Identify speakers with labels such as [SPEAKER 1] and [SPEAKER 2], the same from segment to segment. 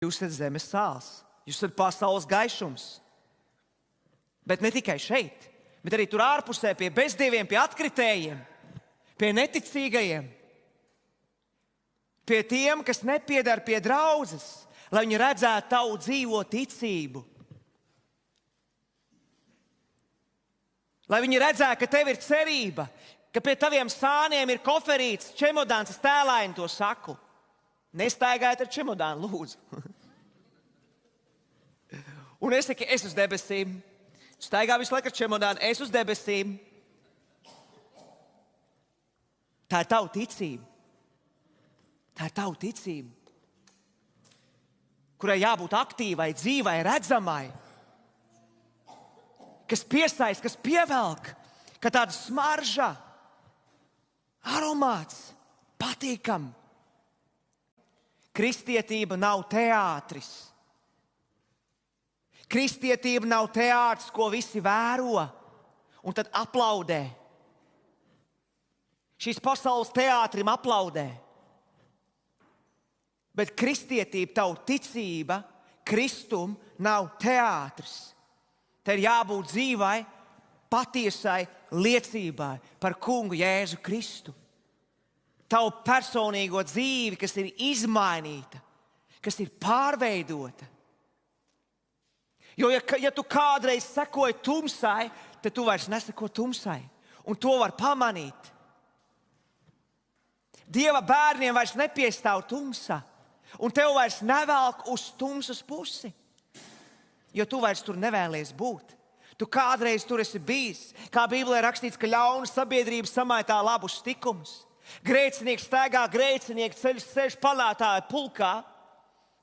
[SPEAKER 1] Jūs esat zemes sāls, jūs esat pasaules gaišums. Bet ne tikai šeit, bet arī tur ārpusē pie bezdieviem, pie atkritējiem, pie neticīgajiem, pie tiem, kas nepiedar pie draudzes, lai viņi redzētu tavu dzīvo ticību. Lai viņi redzētu, ka tev ir cerība, ka pie taviem sāniem ir koferīts, čemodāns, es tēlaini to saku. Nestaigājiet ar čemodānu, lūdzu. Un es saku, es uz debesīm. Staigā visu laiku ar čemodānu, es uz debesīm. Tā ir tava ticība. Tā ir tava ticība, kurai jābūt aktīvai, dzīvai, redzamai, kas piesaista, kas pievelk, ka tāda smarža, aromāts, patīkam. Kristietība nav teātris. Kristietība nav teātris, ko visi vēro un tad aplaudē. Šīs pasaules teātrim aplaudē. Bet kristietība, tava ticība, Kristum nav teātris. Te ir jābūt dzīvai, patiesai liecībai par kungu Jēzu Kristu. Tavu personīgo dzīvi, kas ir izmainīta, kas ir pārveidota. Jo, ja tu kādreiz sekoji tumsai, tad tu vairs neseko tumsai. Un to var pamanīt. Dieva bērniem vairs nepiestāv tumsa. Un tev vairs nevelk uz tumsas pusi. Jo tu vairs tur nevēlies būt. Tu kādreiz tur esi bijis. Kā Bībelē rakstīts, ka ļauna sabiedrība samaitā labus tikumus. Grēcinieks staigā grēcinieku ceļu, sēž panātāju pulkā.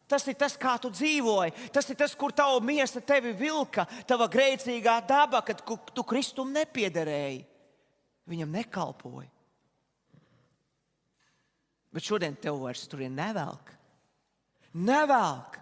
[SPEAKER 1] Tas ir tas, kā tu dzīvoji. Tas ir tas, kur tava miesa tevi vilka, tava grēcīgā daba, kad tu Kristum nepiederēji. Viņam nekalpoji. Bet šodien tev vairs tur nevelk. Nevelk.